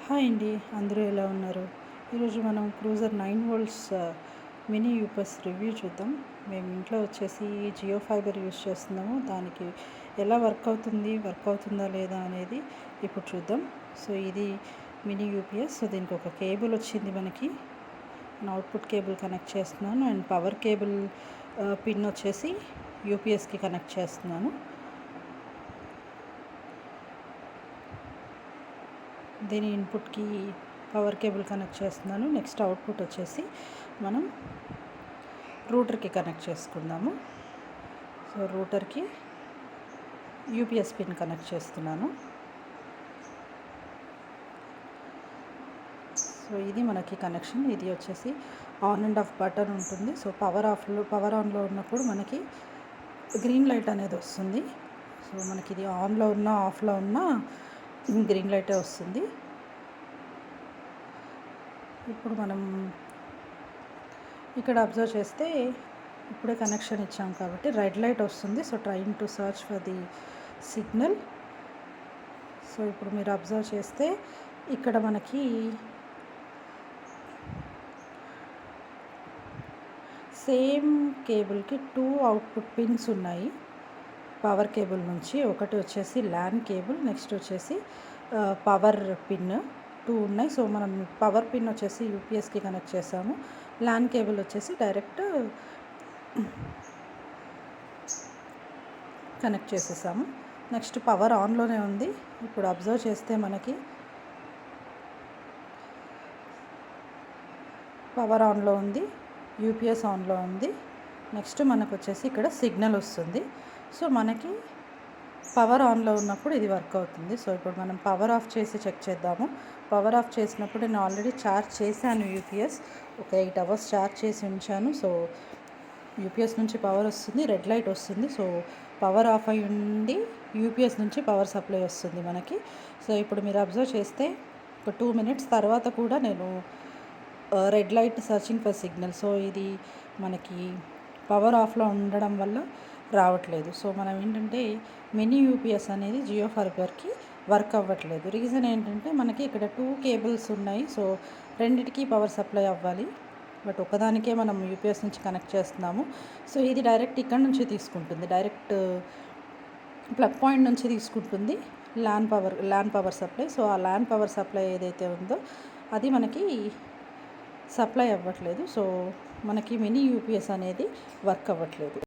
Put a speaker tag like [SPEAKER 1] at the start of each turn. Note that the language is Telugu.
[SPEAKER 1] హాయ్ అండి, అందరూ ఎలా ఉన్నారు? ఈరోజు మనం cruiser 9 volts mini UPS review చూద్దాం. మేము ఇంట్లో వచ్చేసి జియో ఫైబర్ యూస్ చేస్తున్నాము. దానికి ఎలా వర్క్ అవుతుందా లేదా అనేది ఇప్పుడు చూద్దాం. సో ఇది మినీ యూపీఎస్. సో దీనికి ఒక కేబుల్ వచ్చింది మనకి. నేను అవుట్పుట్ కేబుల్ కనెక్ట్ చేస్తున్నాను అండ్ పవర్ కేబుల్ పిన్ వచ్చేసి యూపీఎస్కి కనెక్ట్ చేస్తున్నాను. దీని ఇన్పుట్కి పవర్ కేబుల్ కనెక్ట్ చేస్తున్నాను. నెక్స్ట్ అవుట్పుట్ వచ్చేసి మనం రూటర్కి కనెక్ట్ చేసుకుందాము. సో రూటర్కి యూపీఎస్ పిన్ కనెక్ట్ చేస్తున్నాను. సో ఇది మనకి కనెక్షన్. ఇది వచ్చేసి ఆన్ అండ్ ఆఫ్ బటన్ ఉంటుంది. సో పవర్ ఆన్లో ఉన్నప్పుడు మనకి గ్రీన్ లైట్ అనేది వస్తుంది. సో మనకి ఇది ఆన్లో ఉన్న ఆఫ్లో ఉన్న గ్రీన్ లైటే వస్తుంది. ఇప్పుడు మనం ఇక్కడ అబ్జర్వ్ చేస్తే ఇప్పుడే కనెక్షన్ ఇచ్చాం కాబట్టి రెడ్ లైట్ వస్తుంది. So trying to search for the signal. So ఇప్పుడు మీరు అబ్జర్వ్ చేస్తే ఇక్కడ మనకి సేమ్ కేబుల్కి 2 అవుట్పుట్ పిన్స్ ఉన్నాయి. పవర్ కేబుల్ నుంచి ఒకటి వచ్చేసి ల్యాన్ కేబుల్, నెక్స్ట్ వచ్చేసి పవర్ పిన్ 2 ఉన్నాయి. సో మనం పవర్ పిన్ వచ్చేసి యూపీఎస్కి కనెక్ట్ చేసాము. ల్యాన్ కేబుల్ వచ్చేసి డైరెక్ట్ కనెక్ట్ చేసేసాము. నెక్స్ట్ పవర్ ఆన్లోనే ఉంది. ఇప్పుడు అబ్జర్వ్ చేస్తే మనకి పవర్ ఆన్లో ఉంది, యూపీఎస్ ఆన్లో ఉంది. నెక్స్ట్ మనకు వచ్చేసి ఇక్కడ సిగ్నల్ వస్తుంది. సో మనకి పవర్ ఆన్లో ఉన్నప్పుడు ఇది వర్క్ అవుతుంది. సో ఇప్పుడు మనం పవర్ ఆఫ్ చేసి చెక్ చేద్దాము. పవర్ ఆఫ్ చేసినప్పుడు నేను ఆల్రెడీ ఛార్జ్ చేశాను యూపీఎస్. ఒక 8 అవర్స్ ఛార్జ్ చేసి ఉంచాను. సో యూపీఎస్ నుంచి పవర్ వస్తుంది, రెడ్ లైట్ వస్తుంది. సో పవర్ ఆఫ్ అయి ఉండి యూపీఎస్ నుంచి పవర్ సప్లై వస్తుంది మనకి. సో ఇప్పుడు మీరు అబ్జర్వ్ చేస్తే ఒక 2 మినిట్స్ తర్వాత కూడా నేను red light searching for signal. So ఇది మనకి పవర్ ఆఫ్లో ఉండడం వల్ల రావట్లేదు. సో మనం ఏంటంటే మినీ యూపీఎస్ అనేది జియో ఫైబర్కి వర్క్ అవ్వట్లేదు. రీజన్ ఏంటంటే మనకి ఇక్కడ 2 కేబుల్స్ ఉన్నాయి. సో రెండిటికి పవర్ సప్లై అవ్వాలి, బట్ ఒకదానికే మనం యూపీఎస్ నుంచి కనెక్ట్ చేస్తున్నాము. సో ఇది డైరెక్ట్ ఇక్కడ నుంచి తీసుకుంటుంది, డైరెక్ట్ ప్లగ్ పాయింట్ నుంచి తీసుకుంటుంది ల్యాన్ పవర్ సప్లై. సో ఆ ల్యాన్ పవర్ సప్లై ఏదైతే ఉందో అది మనకి సప్లై అవ్వట్లేదు. సో మనకి మినీ యూపీఎస్ అనేది వర్క్ అవ్వట్లేదు.